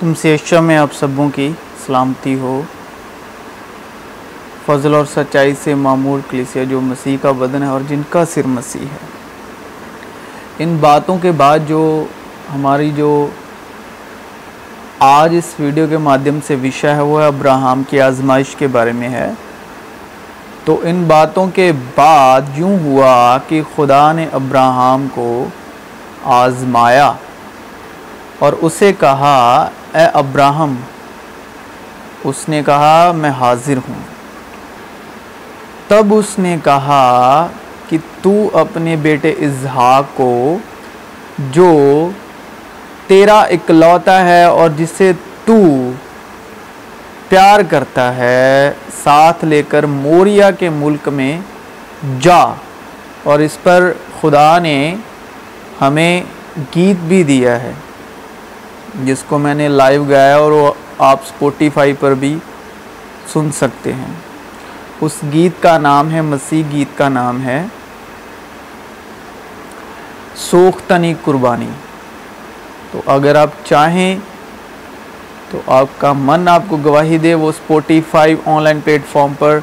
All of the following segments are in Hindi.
तुमसे यशा में आप सबों की सलामती हो। फजल और सच्चाई से मामूर कलीसिया जो मसीह का बदन है और जिनका सिर मसीह है। इन बातों के बाद जो हमारी जो आज इस वीडियो के माध्यम से विषय है वो है अब्राहम की आजमाइश के बारे में है। तो इन बातों के बाद यूँ हुआ कि खुदा ने अब्राहम को आजमाया और उसे कहा, ए अब्राहम। उसने कहा, मैं हाजिर हूँ। तब उसने कहा कि तू अपने बेटे इसहाक को जो तेरा इकलौता है और जिसे तू प्यार करता है साथ लेकर मोरिया के मुल्क में जा। और इस पर खुदा ने हमें गीत भी दिया है जिसको मैंने लाइव गाया और वो आप स्पॉटिफाई पर भी सुन सकते हैं। उस गीत का नाम है, मसीह गीत का नाम है सोख्तनी कुर्बानी। तो अगर आप चाहें तो आपका मन आपको गवाही दे, वो स्पॉटिफाई ऑनलाइन प्लेटफॉर्म पर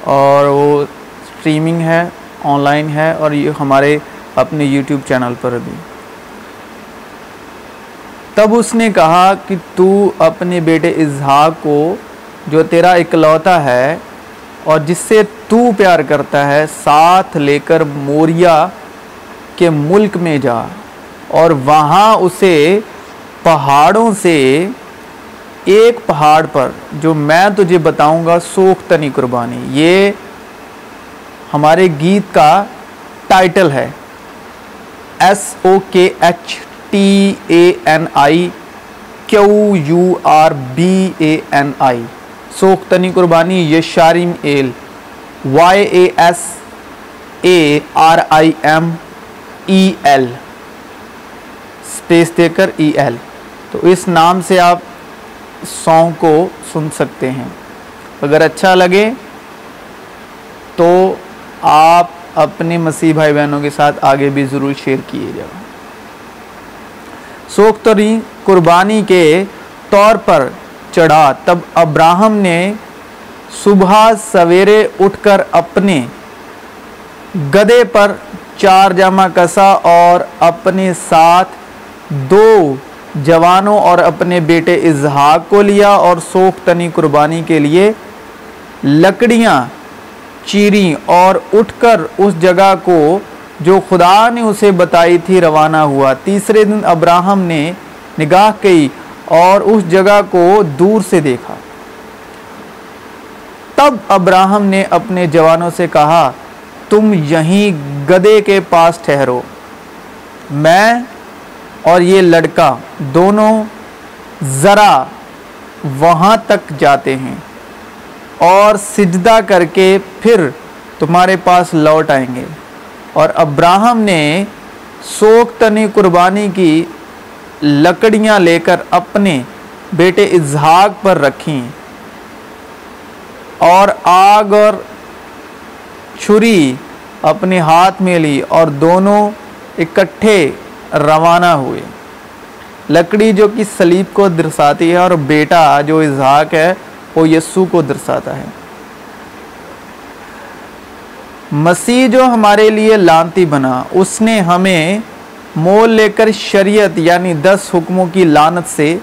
और वो स्ट्रीमिंग है, ऑनलाइन है और ये हमारे अपने यूट्यूब चैनल पर भी। तब उसने कहा कि तू अपने बेटे इसहाक को जो तेरा इकलौता है और जिससे तू प्यार करता है साथ लेकर मोरिया के मुल्क में जा और वहाँ उसे पहाड़ों से एक पहाड़ पर जो मैं तुझे बताऊंगा सोख्तनी कुर्बानी। ये हमारे गीत का टाइटल है, SOKHTANI सोख्तनी कुर्बानी यशारिम एल YASARIMEL स्पेस देकर EL। तो इस नाम से आप सॉन्ग को सुन सकते हैं। अगर अच्छा लगे तो आप अपने मसीह भाई बहनों के साथ आगे भी ज़रूर शेयर किए जाओ। सोख्तनी कुर्बानी के तौर पर चढ़ा। तब अब्राहम ने सुबह सवेरे उठकर अपने गधे पर 4 जामा कसा और अपने साथ 2 जवानों और अपने बेटे इसहाक को लिया और सोख्तनी कुर्बानी के लिए लकड़ियां चीरी और उठकर उस जगह को जो खुदा ने उसे बताई थी रवाना हुआ। तीसरे दिन अब्राहम ने निगाह की और उस जगह को दूर से देखा। तब अब्राहम ने अपने जवानों से कहा, तुम यहीं गधे के पास ठहरो, मैं और ये लड़का दोनों जरा वहां तक जाते हैं और सिजदा करके फिर तुम्हारे पास लौट आएंगे। और अब्राहम ने सोख्तनी कुर्बानी की लकड़ियां लेकर अपने बेटे इसहाक पर रखीं और आग और छुरी अपने हाथ में ली और दोनों इकट्ठे रवाना हुए। लकड़ी जो कि सलीब को दर्शाती है और बेटा जो इसहाक है वो यस्सु को दर्शाता है। मसीह जो हमारे लिए लानती बना, उसने हमें मोल लेकर शरीयत यानी 10 हुक्मों की लानत से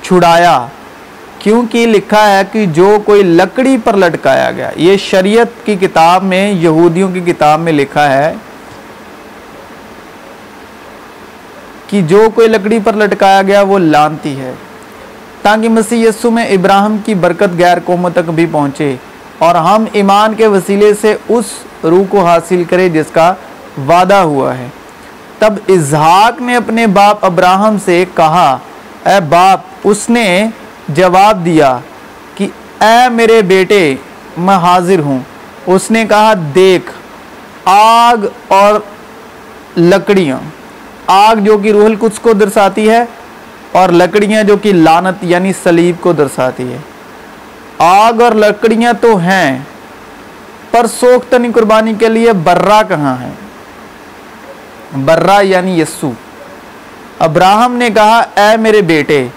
छुड़ाया, क्योंकि लिखा है कि जो कोई लकड़ी पर लटकाया गया। ये शरीयत की किताब में, यहूदियों की किताब में लिखा है कि जो कोई लकड़ी पर लटकाया गया वो लानती है, ताकि मसीह यस्सु में इब्राहिम की बरकत गैर कौमों तक भी पहुंचे और हम ईमान के वसीले से उस रूह को हासिल करें जिसका वादा हुआ है। तब इसहाक ने अपने बाप अब्राहम से कहा, ए बाप। उसने जवाब दिया कि ए मेरे बेटे, मैं हाजिर हूँ। उसने कहा, देख आग और लकड़ियाँ, आग जो कि रूहुल कुद्स को दर्शाती है और लकड़ियाँ जो कि लानत यानी सलीब को दर्शाती है। आग और लकड़ियाँ तो हैं, पर सोख्तनी कुर्बानी के लिए बर्रा कहाँ है? बर्रा यानी यस्सु। अब्राहम ने कहा, ऐ मेरे बेटे,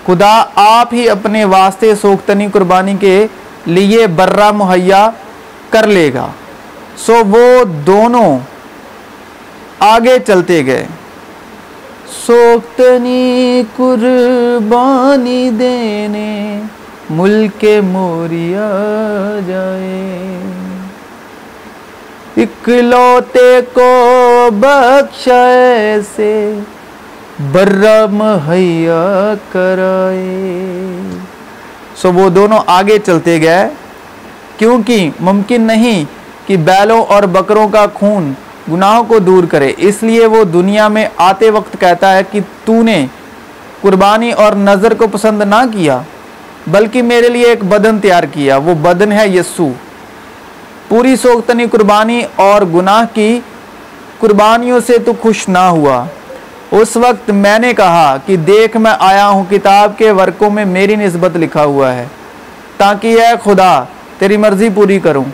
खुदा आप ही अपने वास्ते सोख्तनी कुर्बानी के लिए बर्रा मुहैया कर लेगा। सो वो दोनों आगे चलते गए। सोख्तनी कुर्बानी देने मुल्के मोरिया जाए, इकलौते को बख्शा ऐसे बर्रा मुहैया कराए। सो वो दोनों आगे चलते गए, क्योंकि मुमकिन नहीं कि बैलों और बकरों का खून गुनाहों को दूर करे। इसलिए वो दुनिया में आते वक्त कहता है कि तूने कुर्बानी और नज़र को पसंद ना किया, बल्कि मेरे लिए एक बदन तैयार किया। वो बदन है यस्सु। पूरी सोख्तनी कुर्बानी और गुनाह की कुर्बानियों से तू खुश ना हुआ। उस वक्त मैंने कहा कि देख, मैं आया हूँ, किताब के वर्कों में मेरी निस्बत लिखा हुआ है, ताकि यह खुदा तेरी मर्जी पूरी करूँ।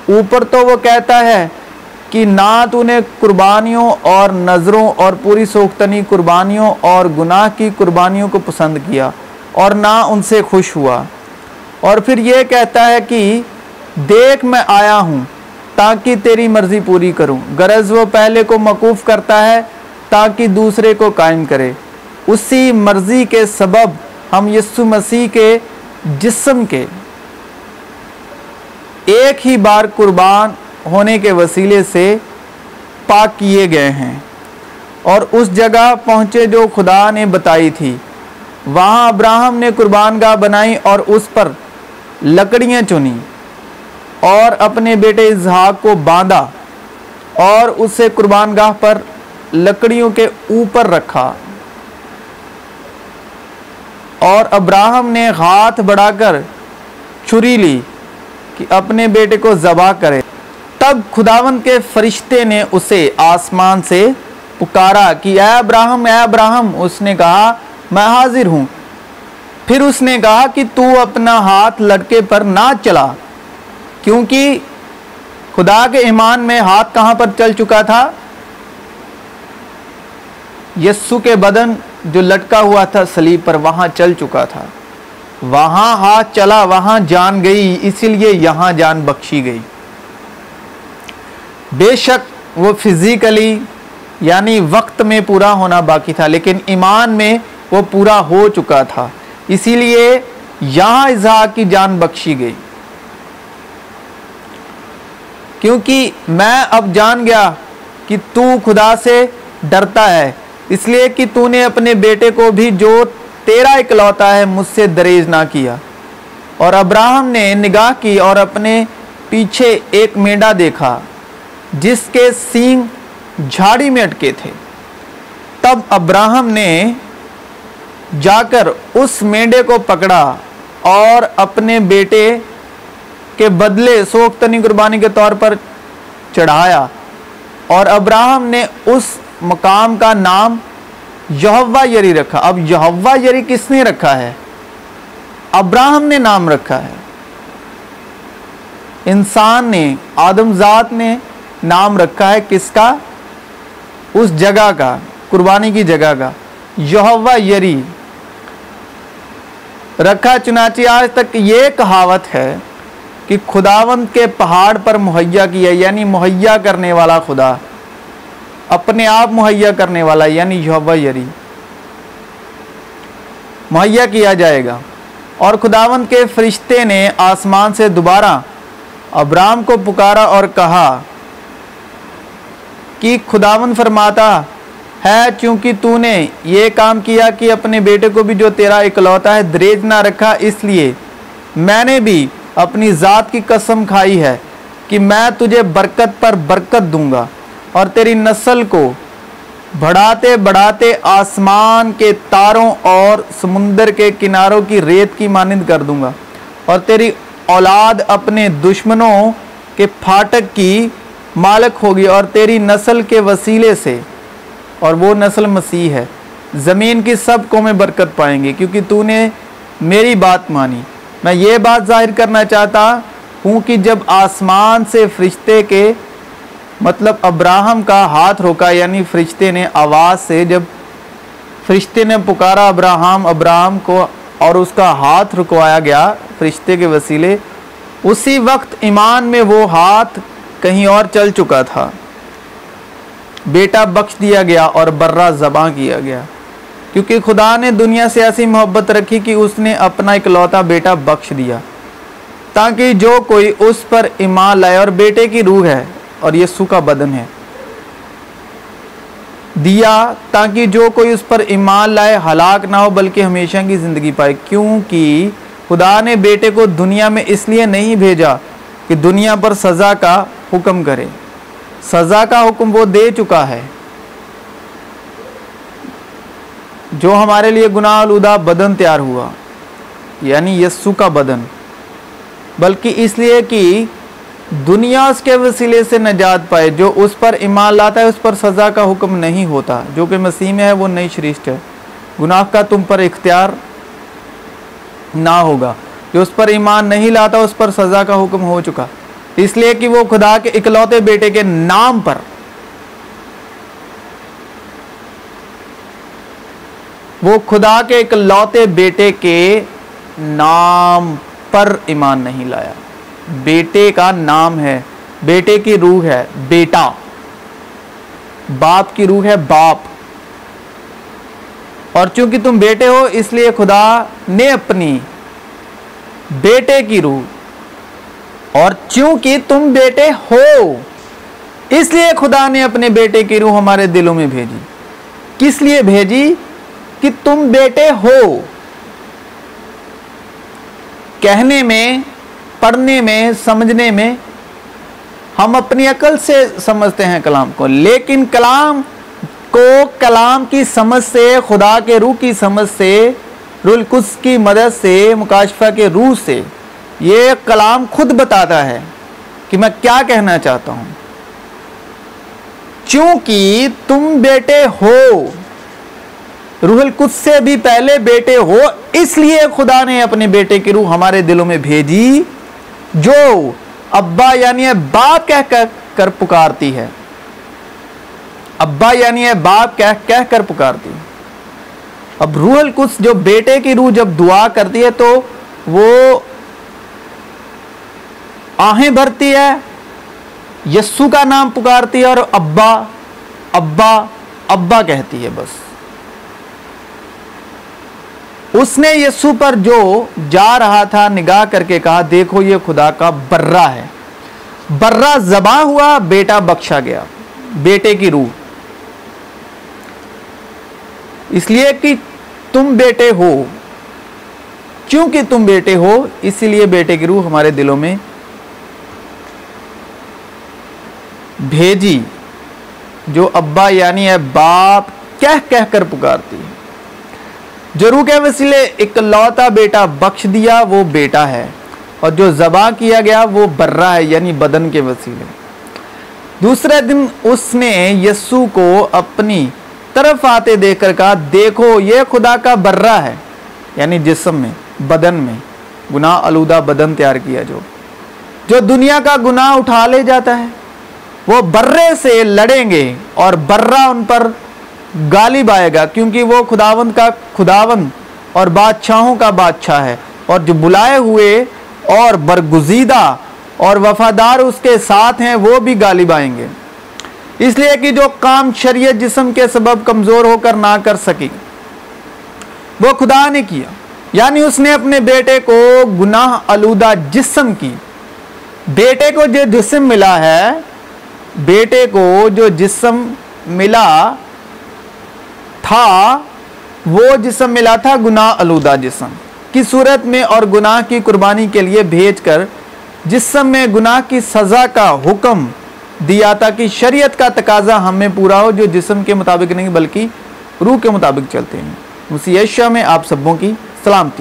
ऊपर तो वो कहता है कि ना तूने कुर्बानियों और नज़रों और पूरी सोख्तनी कुर्बानियों और गुनाह की कुर्बानियों को पसंद किया और ना उनसे खुश हुआ। और फिर ये कहता है कि देख, मैं आया हूँ ताकि तेरी मर्जी पूरी करूँ। गरज वो पहले को मकूफ करता है ताकि दूसरे को कायम करे। उसी मर्जी के सबब हम यीशु मसीह के जिस्म के एक ही बार कुर्बान होने के वसीले से पाक किए गए हैं और उस जगह पहुँचे जो खुदा ने बताई थी। वहाँ अब्राहम ने कुर्बानगाह बनाई और उस पर लकड़ियाँ चुनी और अपने बेटे इसहाक को बांधा और उसे कुर्बानगाह पर लकड़ियों के ऊपर रखा। और अब्राहम ने हाथ बढ़ाकर छुरी ली कि अपने बेटे को ज़बह करे। तब खुदावंद के फरिश्ते ने उसे आसमान से पुकारा कि ऐ अब्राहम, ऐ अब्राहम। उसने कहा, मैं हाजिर हूँ। फिर उसने कहा कि तू अपना हाथ लड़के पर ना चला, क्योंकि खुदा के ईमान में हाथ कहाँ पर चल चुका था? यस्सु के बदन जो लटका हुआ था सलीब पर, वहाँ चल चुका था। वहाँ हाथ चला, वहाँ जान गई, इसीलिए यहाँ जान बख्शी गई। बेशक वो फिजिकली यानी वक्त में पूरा होना बाकी था, लेकिन ईमान में वो पूरा हो चुका था, इसीलिए यहाँ इसहाक की जान बख्शी गई। क्योंकि मैं अब जान गया कि तू खुदा से डरता है, इसलिए कि तूने अपने बेटे को भी जो तेरा इकलौता है मुझसे दरेज ना किया। और अब्राहम ने निगाह की और अपने पीछे एक मेंढा देखा जिसके सींग झाड़ी में अटके थे। तब अब्राहम ने जाकर उस मेंढे को पकड़ा और अपने बेटे के बदले सोख्तनी कुर्बानी के तौर पर चढ़ाया। और अब्राहम ने उस मकाम का नाम यहोवा यरी रखा। अब यहोवा यरी किसने रखा है? अब्राहम ने नाम रखा है। इंसान ने, आदमजात ने नाम रखा है किसका? उस जगह का, कुर्बानी की जगह का, यहोवा यरी रखा। चुनाची आज तक ये कहावत है कि खुदावंद के पहाड़ पर मुहैया किया, यानी मुहैया करने वाला खुदा, अपने आप मुहैया करने वाला, यानी यहोवा यरी मुहैया किया जाएगा। और खुदावंद के फरिश्ते ने आसमान से दोबारा अब्राहम को पुकारा और कहा कि खुदावंद फरमाता है, चूंकि तूने ये काम किया कि अपने बेटे को भी जो तेरा इकलौता है दरेज ना रखा, इसलिए मैंने भी अपनी ज़ात की कसम खाई है कि मैं तुझे बरकत पर बरकत दूंगा और तेरी नस्ल को बढ़ाते बढ़ाते आसमान के तारों और समुंदर के किनारों की रेत की मानिंद कर दूंगा। और तेरी औलाद अपने दुश्मनों के फाटक की मालिक होगी और तेरी नस्ल के वसीले से, और वो नस्ल मसीह है, ज़मीन की सब कौमें बरकत पाएंगी, क्योंकि तूने मेरी बात मानी। मैं ये बात जाहिर करना चाहता हूँ कि जब आसमान से फरिश्ते के, मतलब अब्राहम का हाथ रोका, यानी फरिश्ते ने आवाज़ से जब फरिश्ते ने पुकारा अब्राहम को और उसका हाथ रुकवाया गया फरिश्ते के वसीले। उसी वक्त ईमान में वो हाथ कहीं और चल चुका था। बेटा बख्श दिया गया और बर्रा ज़बां किया गया, क्योंकि खुदा ने दुनिया से ऐसी मोहब्बत रखी कि उसने अपना इकलौता बेटा बख्श दिया, ताकि जो कोई उस पर ईमान लाए, और बेटे की रूह है और यीशु का बदन है, दिया ताकि जो कोई उस पर ईमान लाए हलाक ना हो बल्कि हमेशा की ज़िंदगी पाए। क्योंकि खुदा ने बेटे को दुनिया में इसलिए नहीं भेजा कि दुनिया पर सज़ा का हुक्म करे, सज़ा का हुक्म वो दे चुका है, जो हमारे लिए गुनाह आलूदा बदन तैयार हुआ, यानी यीशु का बदन, बल्कि इसलिए कि दुनिया उसके वसीले से नजात पाए। जो उस पर ईमान लाता है उस पर सज़ा का हुक्म नहीं होता, जो कि मसीह में है वो नई सृष्टि है, गुनाह का तुम पर इख्तियार ना होगा। जो उस पर ईमान नहीं लाता उस पर सज़ा का हुक्म हो चुका, इसलिए कि वो खुदा के इकलौते बेटे के नाम पर, वो खुदा के इकलौते बेटे के नाम पर ईमान नहीं लाया। बेटे का नाम है, बेटे की रूह है बेटा, बाप की रूह है बाप। और चूंकि तुम बेटे हो इसलिए खुदा ने अपनी बेटे की रूह, और चूंकि तुम बेटे हो इसलिए खुदा ने अपने बेटे की रूह हमारे दिलों में भेजी। किस लिए भेजी? कि तुम बेटे हो। कहने में, पढ़ने में, समझने में हम अपनी अकल से समझते हैं कलाम को, लेकिन कलाम को कलाम की समझ से, खुदा के रूह की समझ से, रूहुल कुद्स की मदद से, मुकाशफा के रूह से ये कलाम खुद बताता है कि मैं क्या कहना चाहता हूं। चूंकि तुम बेटे हो, रूहुल कुद्स से भी पहले बेटे हो, इसलिए खुदा ने अपने बेटे की रूह हमारे दिलों में भेजी, जो अब्बा यानी बाप कह कर पुकारती है। अब्बा यानी बाप कह कर पुकारती है। अब रूहुल कुद्स जो बेटे की रूह जब दुआ करती है तो वो आहें भरती है, यस्सु का नाम पुकारती है और अब्बा अब्बा अब्बा कहती है। बस उसने यीशु पर जो जा रहा था निगाह करके कहा, देखो ये खुदा का बर्रा है। बर्रा ज़बां हुआ, बेटा बख्शा गया, बेटे की रूह। इसलिए कि तुम बेटे हो, क्योंकि तुम बेटे हो इसलिए बेटे की रूह हमारे दिलों में भेजी, जो अब्बा यानी है बाप कह कर पुकारती है। जो रूह के वसीले इकलौता बेटा बख्श दिया वो बेटा है, और जो ज़बां किया गया वो बर्रा है, यानी बदन के वसीले। दूसरे दिन उसने यीशु को अपनी तरफ आते देखकर कहा, देखो ये खुदा का बर्रा है, यानी जिस्म में, बदन में, गुनाह आलूदा बदन तैयार किया, जो दुनिया का गुनाह उठा ले जाता है। वो बर्रे से लड़ेंगे और बर्रा उन पर गालिब आएगा, क्योंकि वो खुदावंद का खुदावंद और बादशाहों का बादशाह है, और जो बुलाए हुए और बरगुजीदा और वफादार उसके साथ हैं वो भी गालिब आएंगे। इसलिए कि जो काम शरीयत जिस्म के सबब कमजोर होकर ना कर सकी वो खुदा ने किया, यानी उसने अपने बेटे को गुनाह आलूदा जिस्म की, बेटे को जो जिस्म मिला है, बेटे को जो जिस्म मिला था वो जिस्म मिला था गुनाह आलूदा जिस्म की सूरत में, और गुनाह की कुर्बानी के लिए भेजकर जिस्म में गुनाह की सज़ा का हुक्म दिया, ताकि शरीयत का तकाजा हमें पूरा हो, जो जिस्म के मुताबिक नहीं बल्कि रूह के मुताबिक चलते हैं। मसीह यीशु में आप सबों की सलामती।